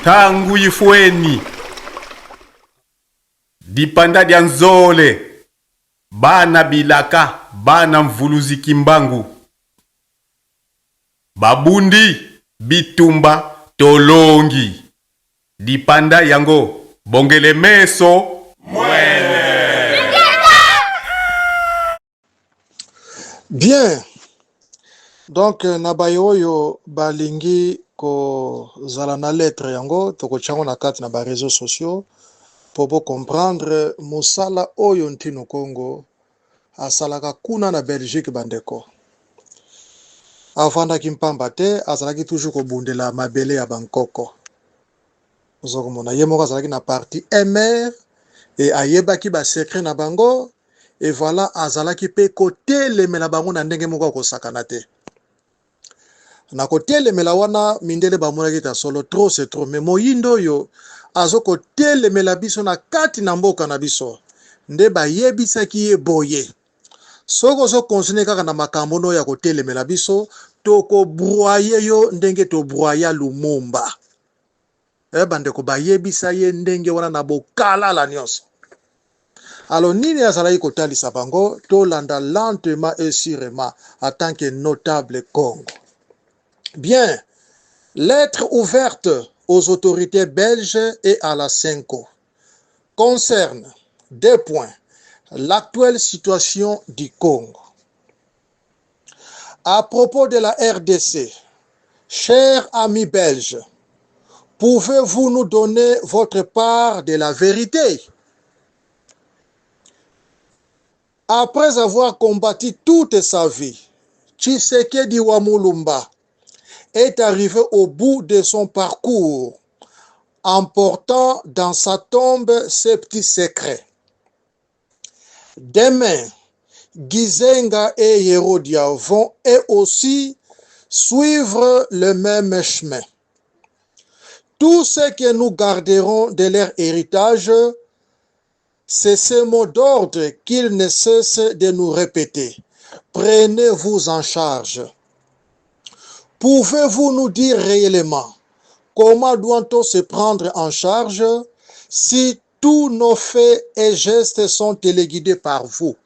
tangu ifweni dipanda dia nzole bana bilaka bana mvuluzi kimbangu babundi bitumba tolongi dipanda yango bongele meso mwele. Bien. Donc nabayoyo balingi ko zala na lettre yango toko chango na kati na ba réseaux sociaux pour comprendre musala oyo ntino Congo asalaka kuna na Belgique bandeko. Avanda kimpamba te azalaki toujours ko bundela mabele ya Bangkoko. Ozoko mona yemoko azalaki na partie MR et ayebaki ba secret na bango et voilà azalaki pe côté le mela bango na ndenge moko ko sakana te. Na côté le mela wana mindele ba mona kita solo trop c'est trop mais moyindo yo azo côté le mela biso na kati na mboka na biso nde ba yebisaki ye boye. Soko zo continuer kaka na makambo no ya côté le mela biso toko broyer yo ndenge to broya Lumumba. Bande ko ba yebisa ye ndenge wana na bokala la nyonso. Alors nini azalaki kotalisa bango to landa lentement et sûrement en tant que notable Congo. Bien, lettre ouverte aux autorités belges et à la CENCO concerne 2 points. L'actuelle situation du Congo. À propos de la RDC, chers amis belges, pouvez-vous nous donner votre part de la vérité? Après avoir combattu toute sa vie, Tshisekedi Wamulumba est arrivé au bout de son parcours, emportant dans sa tombe ses petits secrets. Demain, Gizenga et Yerodia vont eux aussi suivre le même chemin. Tout ce que nous garderons de leur héritage, c'est ce mot d'ordre qu'ils ne cessent de nous répéter. Prenez-vous en charge. Pouvez-vous nous dire réellement comment doit-on se prendre en charge si tous nos faits et gestes sont téléguidés par vous?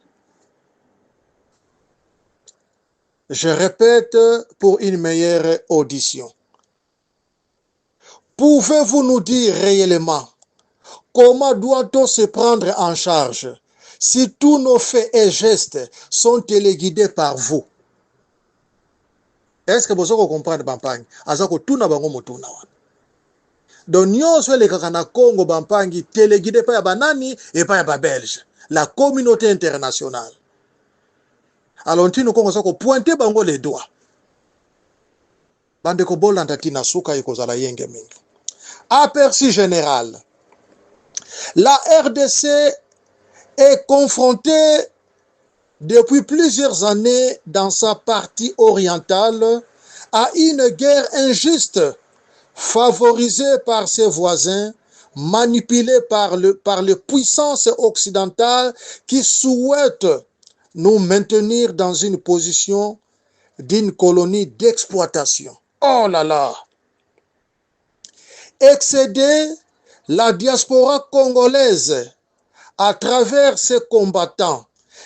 Je répète pour une meilleure audition. Pouvez-vous nous dire réellement comment doit-on se prendre en charge si tous nos faits et gestes sont téléguidés par vous? Est-ce que vous comprenez Bampangi? Azako tuna bango motuna wana. Donc nyonso le kakana Congo Bampangi téléguidé pa ya banani et pa ya ba Belge. La communauté internationale. Alors ntino Congo sako pointer bango les doigts. Bande ko bolanda tina suka ikozala yenge mingi. Aperçu général. La RDC est confrontée depuis plusieurs années dans sa partie orientale à une guerre injuste favorisée par ses voisins, manipulée par les puissances occidentales qui souhaitent nous maintenir dans une position d'une colonie d'exploitation. Oh là là! Excéder la diaspora congolaise à travers ses combattants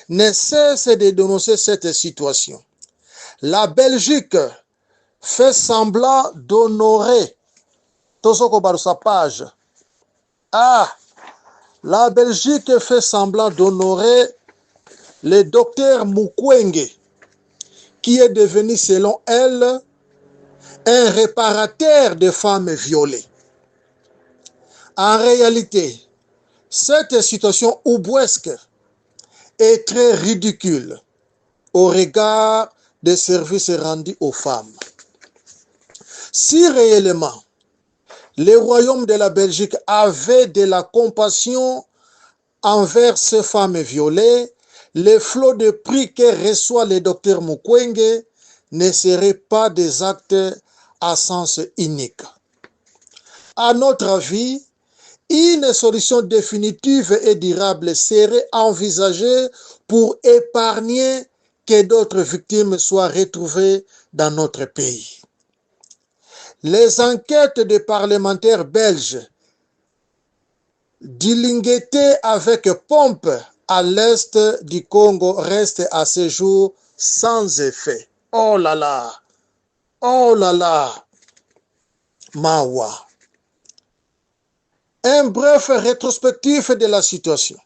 ne cesse de dénoncer cette situation. La Belgique fait semblant d'honorer la Belgique fait semblant d'honorer le docteur Mukwege, qui est devenu, selon elle, un réparateur de femmes violées. En réalité, cette situation ubuesque est très ridicule au regard des services rendus aux femmes. Si réellement le royaume de la Belgique avait de la compassion envers ces femmes violées, le flot de prix que reçoit le docteur Mukwege ne serait pas des actes à sens unique. À notre avis, une solution définitive et durable serait envisagée pour épargner que d'autres victimes soient retrouvées dans notre pays. Les enquêtes des parlementaires belges diligentées avec pompe à l'est du Congo restent à ce jour sans effet. Oh là là! Oh là là! Mawa. Un bref rétrospectif de la situation.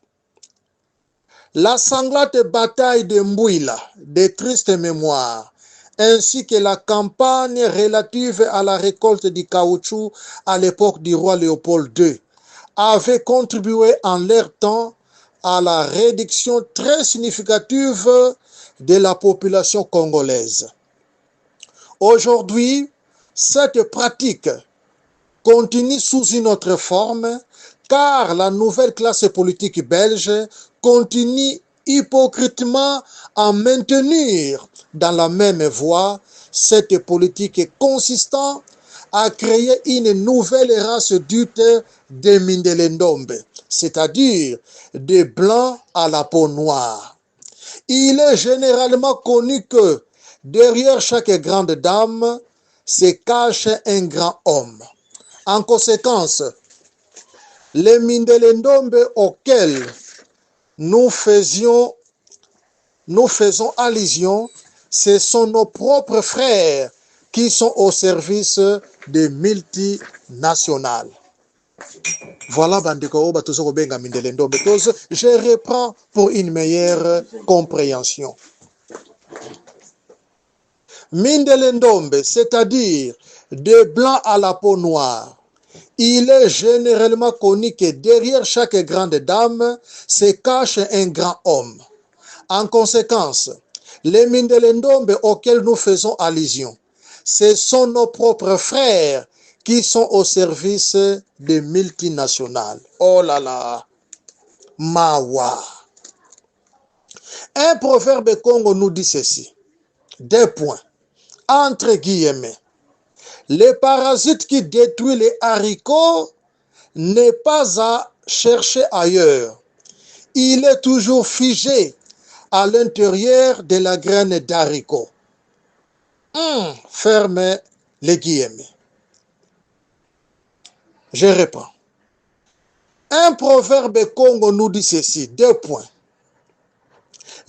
La sanglante bataille de Mbouila, des tristes mémoires, ainsi que la campagne relative à la récolte du caoutchouc à l'époque du roi Léopold II, avaient contribué en leur temps à la réduction très significative de la population congolaise. Aujourd'hui, cette pratique continue sous une autre forme, car la nouvelle classe politique belge continue hypocritement à maintenir dans la même voie cette politique consistant à créer une nouvelle race dite des Mindelendombe, c'est-à-dire des blancs à la peau noire. Il est généralement connu que derrière chaque grande dame se cache un grand homme. En conséquence, les Mindelendombe auxquels nous faisons allusion, ce sont nos propres frères qui sont au service des multinationales. Voilà, bandeko, Mindelendombe. Je reprends pour une meilleure compréhension. Mindelendombe, c'est-à-dire des blancs à la peau noire. Il est généralement connu que derrière chaque grande dame se cache un grand homme. En conséquence, les Mindelendombe auxquels nous faisons allusion, ce sont nos propres frères qui sont au service des multinationales. Oh là là, Mawa. Un proverbe Congo nous dit ceci, deux points, entre guillemets. Le parasite qui détruit les haricots n'est pas à chercher ailleurs. Il est toujours figé à l'intérieur de la graine d'haricot. Fermez les guillemets. Je reprends. Un proverbe Congo nous dit ceci, deux points.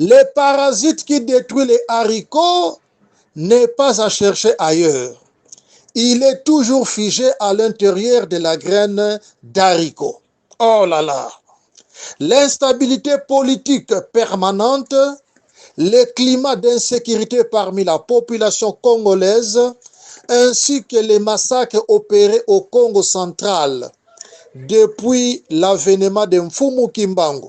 Le parasite qui détruit les haricots n'est pas à chercher ailleurs. Il est toujours figé à l'intérieur de la graine d'haricot. Oh là là! L'instabilité politique permanente, le climat d'insécurité parmi la population congolaise, ainsi que les massacres opérés au Congo central depuis l'avènement de Mfumu Kimbangu,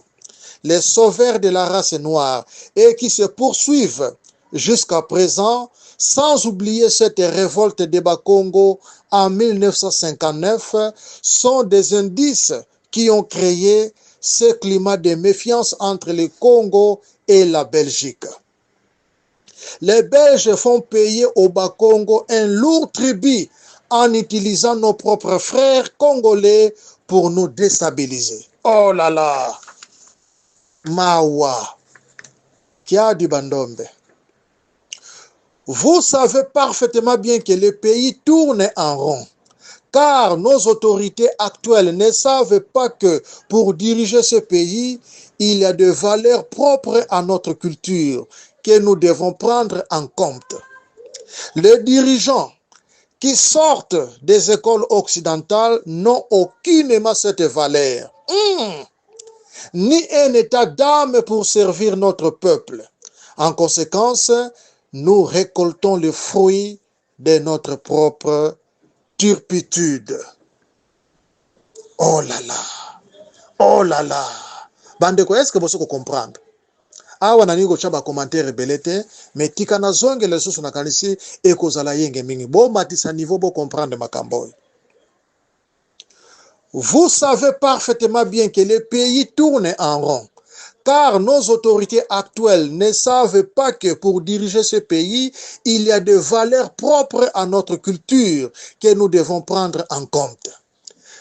les sauveurs de la race noire, et qui se poursuivent jusqu'à présent, sans oublier cette révolte de Bakongo en 1959, sont des indices qui ont créé ce climat de méfiance entre le Congo et la Belgique. Les Belges font payer au Bakongo un lourd tribut en utilisant nos propres frères congolais pour nous déstabiliser. Oh là là! Mawa! Kia du Bandombe. Vous savez parfaitement bien que le pays tourne en rond, car nos autorités actuelles ne savent pas que pour diriger ce pays, il y a des valeurs propres à notre culture que nous devons prendre en compte. Les dirigeants qui sortent des écoles occidentales n'ont aucunement cette valeur, ni un état d'âme pour servir notre peuple. En conséquence, nous récoltons les fruits de notre propre turpitude. Oh là là! Oh là là! Bandeko, est-ce que vous comprenez? Awa na niko chaba commentaire belete, mais tika na zonge le susu na kanisi eko zala yenge mingi. Bo matisa niveau bo comprendre makamboy. Vous savez parfaitement bien que le pays tourne en rond, car nos autorités actuelles ne savent pas que pour diriger ce pays, il y a des valeurs propres à notre culture que nous devons prendre en compte.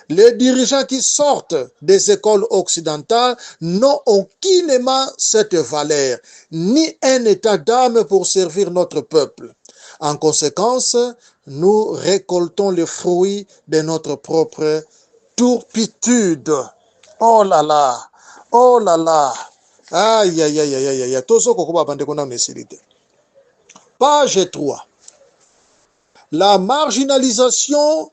Les dirigeants qui sortent des écoles occidentales n'ont aucunement cette valeur, ni un état d'âme pour servir notre peuple. En conséquence, nous récoltons le fruit de notre propre turpitude. Oh là là, oh là là. Aïe, aïe, aïe, aïe, aïe, aïe. Tozo kokoba bande kona unesilite. Page 3. La marginalisation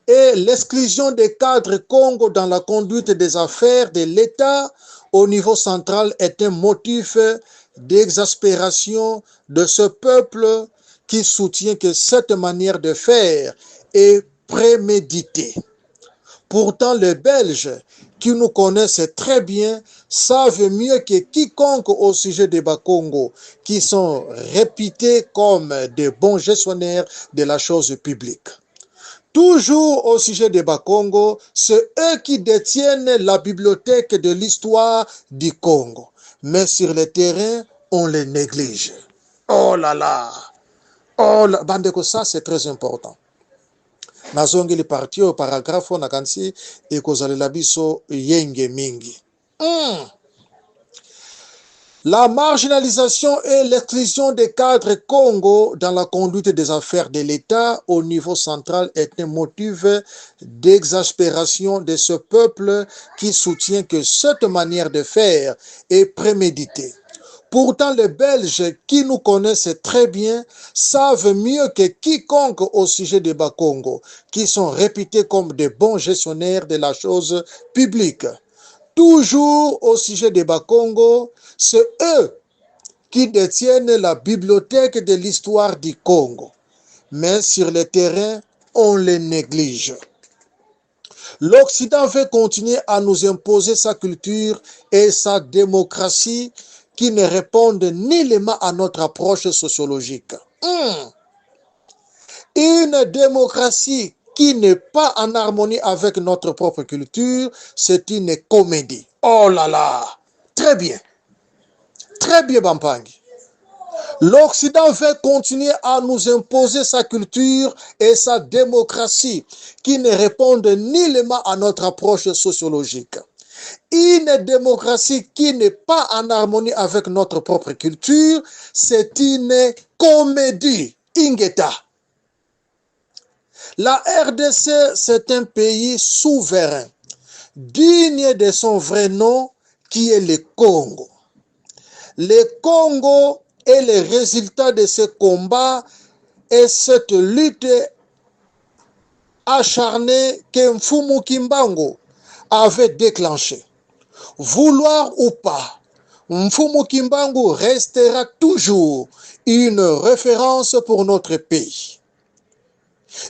et l'exclusion des cadres Congo dans la conduite des affaires de l'État au niveau central est un motif d'exaspération de ce peuple qui soutient que cette manière de faire est préméditée. Pourtant, les Belges, qui nous connaissent très bien, savent mieux que quiconque au sujet des Bakongo, qui sont réputés comme des bons gestionnaires de la chose publique. Toujours au sujet des Bakongo, c'est eux qui détiennent la bibliothèque de l'histoire du Congo. Mais sur le terrain, on les néglige. Oh là là! Oh là, bandeko, ça c'est très important. Nazongi li parti au paragraphe na kansi ekozala biso yenge mingi. La marginalisation et l'exclusion des cadres Congo dans la conduite des affaires de l'État au niveau central est un motif d'exaspération de ce peuple qui soutient que cette manière de faire est préméditée. Pourtant, les Belges qui nous connaissent très bien savent mieux que quiconque au sujet des Bakongo, qui sont réputés comme de bons gestionnaires de la chose publique. Toujours au sujet des Bakongo, c'est eux qui détiennent la bibliothèque de l'histoire du Congo. Mais sur le terrain, on les néglige. L'Occident veut continuer à nous imposer sa culture et sa démocratie qui ne répondent nullement à notre approche sociologique. Une démocratie qui n'est pas en harmonie avec notre propre culture, c'est une comédie. Oh là là! Très bien. Très bien, Bampangi. L'Occident veut continuer à nous imposer sa culture et sa démocratie qui ne répondent nullement à notre approche sociologique. Une démocratie qui n'est pas en harmonie avec notre propre culture, c'est une comédie. Ingeta. La RDC, c'est un pays souverain, digne de son vrai nom, qui est le Congo. Le Congo est le résultat de ce combat et cette lutte acharnée que Mfumu Kimbangu avait déclenchée. Vouloir ou pas, Mfumu Kimbangu restera toujours une référence pour notre pays.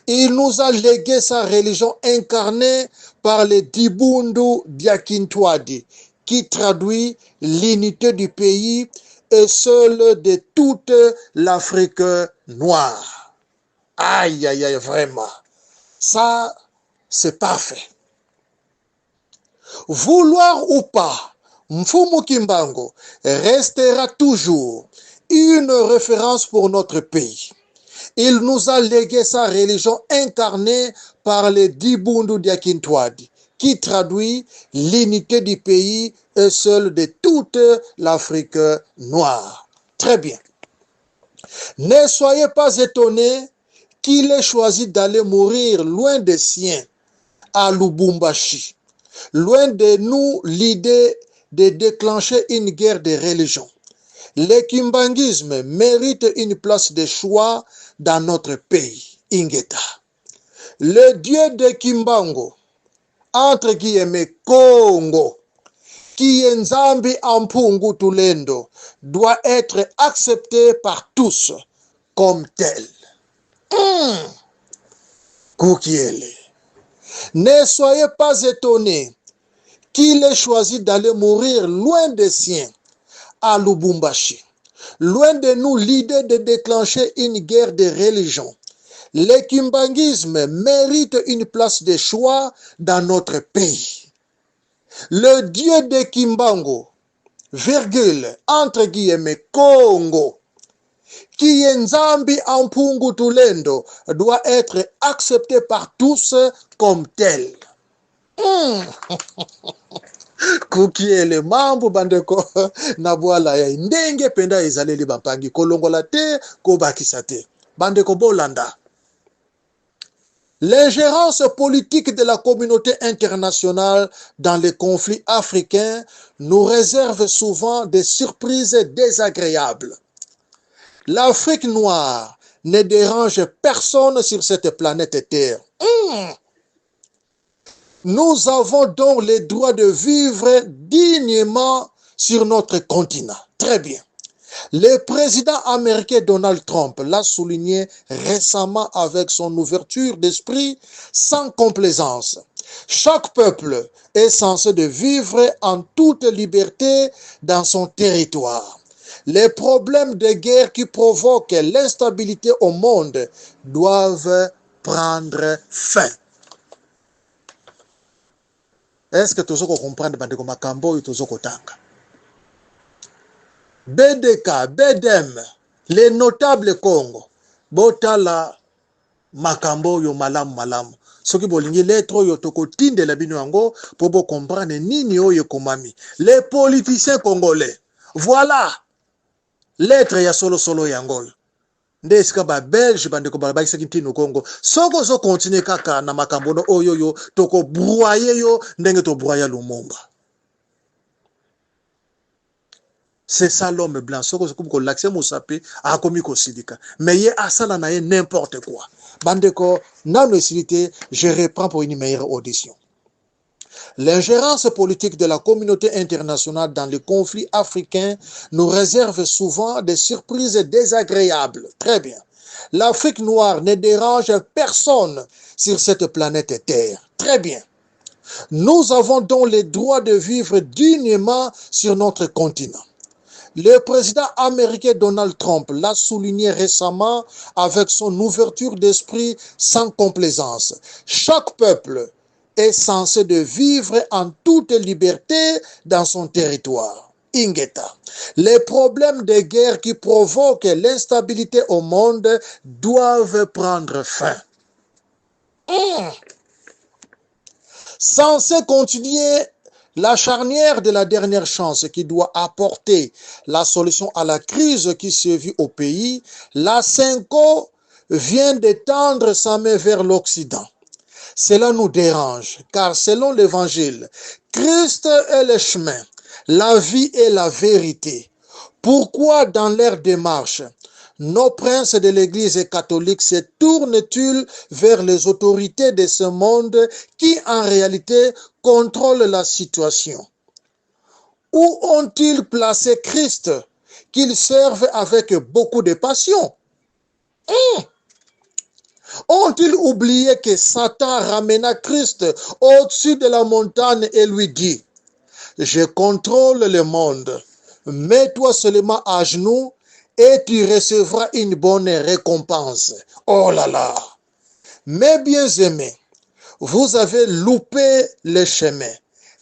Il nous a légué sa religion incarnée par le Dibundu Diakintwadi, qui traduit l'unité du pays et seule de toute l'Afrique noire. Aïe, aïe, aïe, vraiment. Ça, c'est parfait. Vouloir ou pas, Mfumu Kimbangu restera toujours une référence pour notre pays. Il nous a légué sa religion incarnée par le Dibundu Diakintwadi, qui traduit l'unité du pays et seule de toute l'Afrique noire. Très bien. Ne soyez pas étonnés qu'il ait choisi d'aller mourir loin des siens, à Lubumbashi. Loin de nous l'idée de déclencher une guerre de religion. Le kimbanguisme mérite une place de choix dans notre pays. Ingeta. Le dieu de Kimbangu, entre guillemets Congo, qui est Nzambi Ampungu Tulendo, doit être accepté par tous comme tel. Kukiele. Ne soyez pas étonnés qu'il ait choisi d'aller mourir loin des siens, à Lubumbashi. Loin de nous l'idée de déclencher une guerre de religion. Le kimbanguisme mérite une place de choix dans notre pays. Le dieu de Kimbangu, virgule, entre guillemets, Congo, qui est Nzambi Ampungu Tulendo, doit être accepté par tous comme tel. Kukiele mambo bandeko na bwala ya ndenge penda ezaleli Bampangi kolongola te kobakisa te bandeko bolanda. L'ingérence politique de la communauté internationale dans les conflits africains nous réserve souvent des surprises désagréables. L'Afrique noire ne dérange personne sur cette planète Terre. Nous avons donc le droit de vivre dignement sur notre continent. Très bien. Le président américain Donald Trump l'a souligné récemment avec son ouverture d'esprit sans complaisance. Chaque peuple est censé de vivre en toute liberté dans son territoire. Les problèmes de guerre qui provoquent l'instabilité au monde doivent prendre fin. Est-ce que tu as compris bandeko makambo tu as kotanga? BDK, BDM, les notables Congo, botala makambo yo malamu. Soki bolingi lettre yo toko tinde la bino yango pour bo comprendre nini oyo komami. Les politiciens congolais. Voilà. Lettre ya solo yango. Nde esika ba Belge bandeko balabaki ntino Congo. Soko zo continue kaka na makambo no oyo yo toko broyer yo ndenge to broyer Lumumba. C'est ça l'homme blanc. Soko ko l'accès Moussapi a commis ko sidika. Mais ye asala na ye n'importe quoi. Bandeko nano esilité, je reprends pour une meilleure audition. L'ingérence politique de la communauté internationale dans les conflits africains nous réserve souvent des surprises désagréables. Très bien. L'Afrique noire ne dérange personne sur cette planète Terre. Très bien. Nous avons donc le droit de vivre dignement sur notre continent. Le président américain Donald Trump l'a souligné récemment avec son ouverture d'esprit sans complaisance. Chaque peuple est censé de vivre en toute liberté dans son territoire. Ingeta. Les problèmes de guerre qui provoquent l'instabilité au monde doivent prendre fin. Censé continuer la charnière de la dernière chance qui doit apporter la solution à la crise qui sévit au pays, la CENCO vient d'étendre sa main vers l'Occident. Cela nous dérange, car selon l'Évangile, Christ est le chemin, la vie et la vérité. Pourquoi dans leur démarche, nos princes de l'Église catholique se tournent-ils vers les autorités de ce monde qui en réalité contrôlent la situation? Où ont-ils placé Christ qu'ils servent avec beaucoup de passion? Ont-ils oublié que Satan ramena Christ au-dessus de la montagne et lui dit, « Je contrôle le monde, mets-toi seulement à genoux et tu recevras une bonne récompense. » Oh là là! Mes bien-aimés, vous avez loupé le chemin.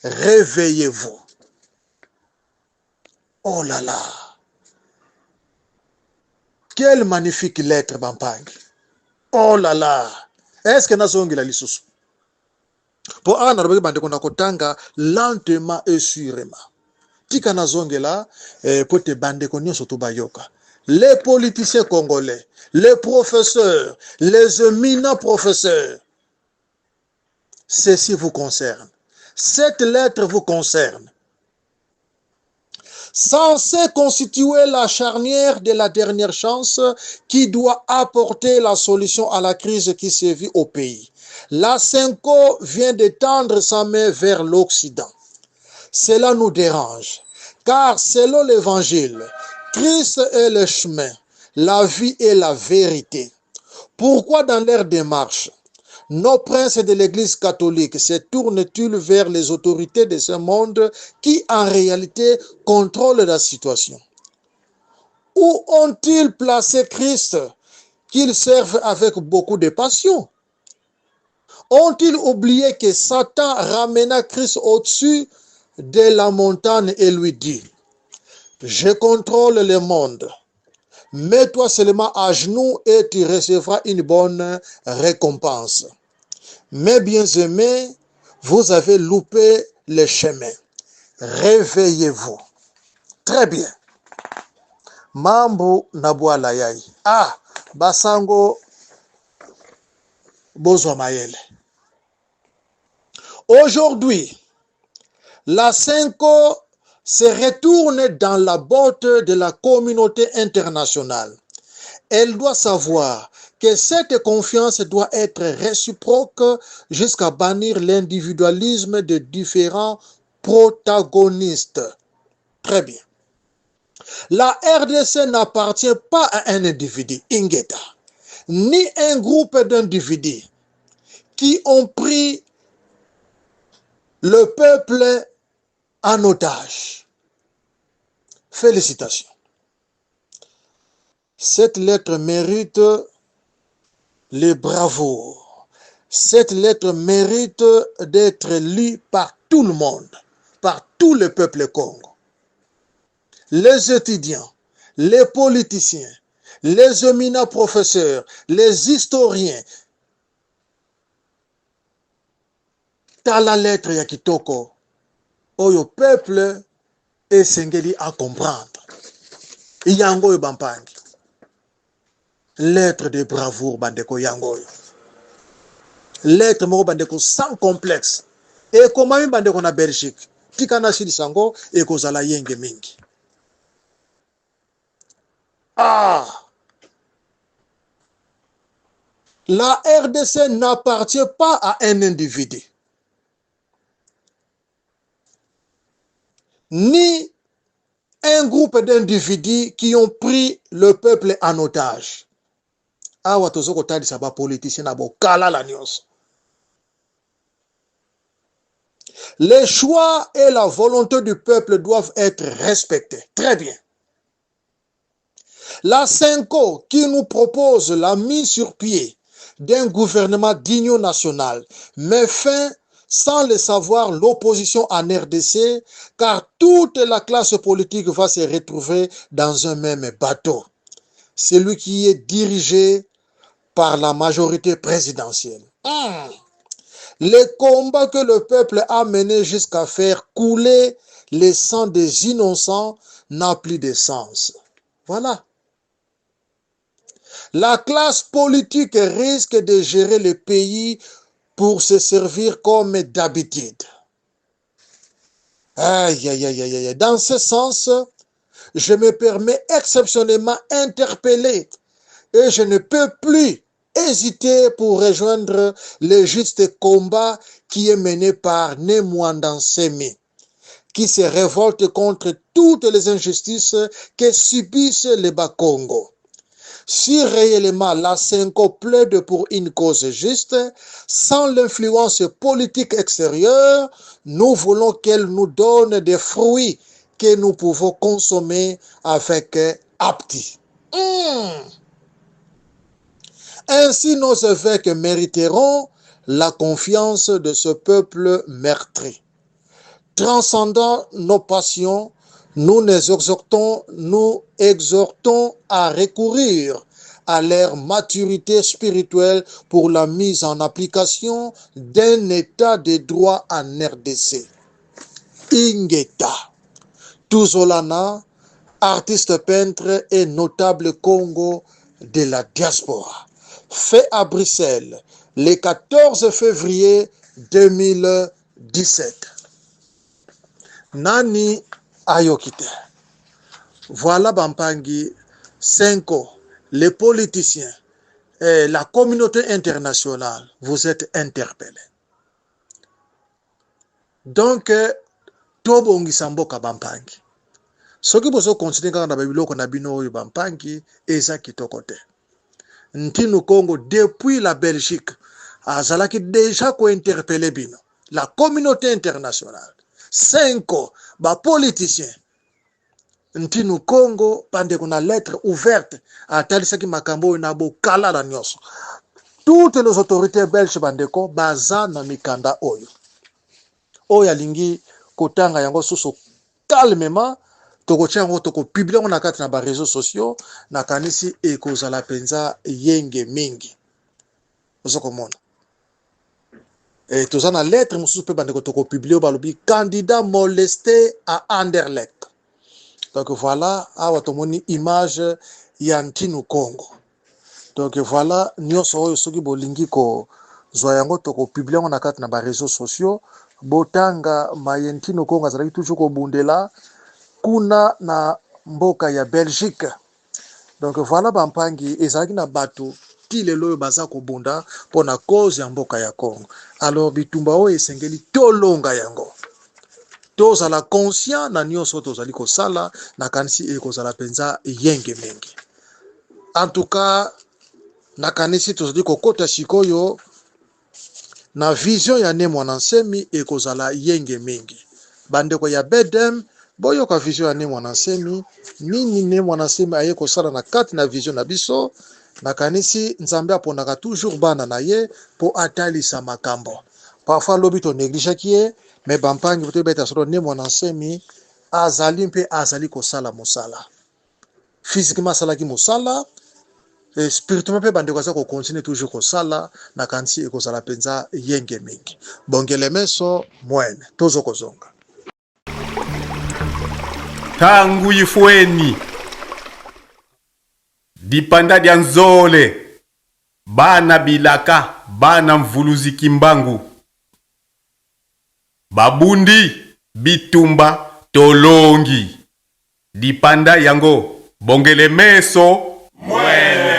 Réveillez-vous. Oh là là! Quelle magnifique lettre, Bampang. Oh là là! Est-ce que nazongi la lisusu? Pour ana robeki bande kona kotanga lentement et sûrement. Tika nazongi la pour te bande konyo soto bayoka. Les politiciens congolais, les professeurs, les éminents professeurs, ceci vous concerne. Cette lettre vous concerne. Censé constituer la charnière de la dernière chance qui doit apporter la solution à la crise qui sévit au pays. La CENCO vient d'étendre sa main vers l'Occident. Cela nous dérange, car selon l'Évangile, Christ est le chemin, la vie et la vérité. Pourquoi dans leur démarche, nos princes de l'Église catholique se tournent-ils vers les autorités de ce monde qui en réalité contrôlent la situation? Où ont-ils placé Christ qu'ils servent avec beaucoup de passion? Ont-ils oublié que Satan ramena Christ au-dessus de la montagne et lui dit, « Je contrôle le monde. Mets-toi seulement à genoux et tu recevras une bonne récompense. » Mes bien-aimés, vous avez loupé le chemin. Réveillez-vous. Très bien. Mambo na bwala yai. Ah, basango bozwa mayele. Aujourd'hui, la Senko se retourne dans la botte de la communauté internationale. Elle doit savoir que cette confiance doit être réciproque jusqu'à bannir l'individualisme de différents protagonistes. Très bien. La RDC n'appartient pas à un individu, Ingeta, ni un groupe d'individus qui ont pris le peuple en otage. Félicitations. Cette lettre mérite les bravoures. Cette lettre mérite d'être lue par tout le monde, par tout le peuple Congo. Les étudiants, les politiciens, les éminents professeurs, les historiens. Dans la lettre ya kitoko, oyo peuple esengeli à comprendre. Yango bampangi. Lettre de bravoure bandeko yango. Lettre moko bandeko sans complexe. Et comment bandeko na Belgique. Tikana shili sango et kozala yenge mingi. Ah! La RDC n'appartient pas à un individu, ni un groupe d'individus qui ont pris le peuple en otage. Awa tozoko talisa ba politicien na bokala la nyonso. Les choix et la volonté du peuple doivent être respectés. Très bien. La Senko qui nous propose la mise sur pied d'un gouvernement d'union nationale met fin sans le savoir l'opposition en RDC, car toute la classe politique va se retrouver dans un même bateau. Celui qui est dirigé par la majorité présidentielle. Les combats que le peuple a menés jusqu'à faire couler le sang des innocents n'a plus de sens. Voilà. La classe politique risque de gérer le pays pour se servir comme d'habitude. Aïe, aïe, aïe, aïe, aïe. Dans ce sens, je me permets exceptionnellement interpeller et je ne peux plus hésiter pour rejoindre le juste combat qui est mené par Nemwandan Semi, qui se révolte contre toutes les injustices que subissent les Bas-Congo. Si réellement la Senko plaide pour une cause juste, sans l'influence politique extérieure, nous voulons qu'elle nous donne des fruits que nous pouvons consommer avec appétit. Ainsi, nos évêques mériteront la confiance de ce peuple meurtri. Transcendant nos passions, nous exhortons à recourir à leur maturité spirituelle pour la mise en application d'un état de droit en RDC. Ingeta Tuzolana, artiste peintre et notable Congo de la diaspora, fait à Bruxelles le 14 février 2017. Nani Ayokite. Voilà Bampangi, Senko, les politiciens et la communauté internationale, vous êtes interpellés. Donc, Tobongi Samboka Bampangi. Ce qui vous continue quand on a biloko na bino Bampangi, eza kitokote. Ntinu Congo, depuis la Belgique, azalaki déjà ko interpellé bino. La communauté internationale. Senko, ba politicien. Ntinu Congo, pande kuna lettre ouverte, atalisaki makambo na bokala la nyonso. Toutes les autorités belges bandeko, baza na mikanda oyo. Oyo alingi kotanga yango susu calmement, tokotia yango toko publier na kati na ba réseaux sociaux, na kanisi ekozala penza yenge mingi. Ozokomona. Et tout ça, la lettre, nous peut publier au candidat molesté à Anderlecht. Donc voilà, à une image Yantinu Congo. Donc voilà, nous sommes bolingi ko zwa yango toko publier yango na kati na ba réseaux sociaux botanga mayentino konga azalaki toujours kobundela kuna na mboka ya Belgique. Donc voilà bampangi ezalaki na bato ti lelo oyo baza kobunda mpona cause ya mboka ya Congo. Alors bitumba oyo esengeli tolonga yango tozala conscient na nyonso tozali kosala na kanisi ekozala penza yenge mingi. En tout cas na kanisi tozali kokota sikoyo na vision ya ne mwana nsemi ekozala yenge mingi. Bandeko ya bedem boyoka vision ya ne mwana nsemi nini ne mwana nsemi aye kosala na kati na vision na biso na kanisi nzambe apondaka toujours bana na ye po atalisa makambo. Parfois lobi to négligaki ye mais bampangi boto beta solo ne mwana nsemi azali mpe azali kosala mosala. Physiquement salaki mosala spirituellement mpe bandeko aza kokontinue toujours kosala na kanisi ekozala penza yenge mingi. Bongele meso mwene tozo kozonga tangu ifweni dipanda dia nzole bana bilaka bana mvuluzi kimbangu babundi bitumba tolongi dipanda yango bongele meso mwene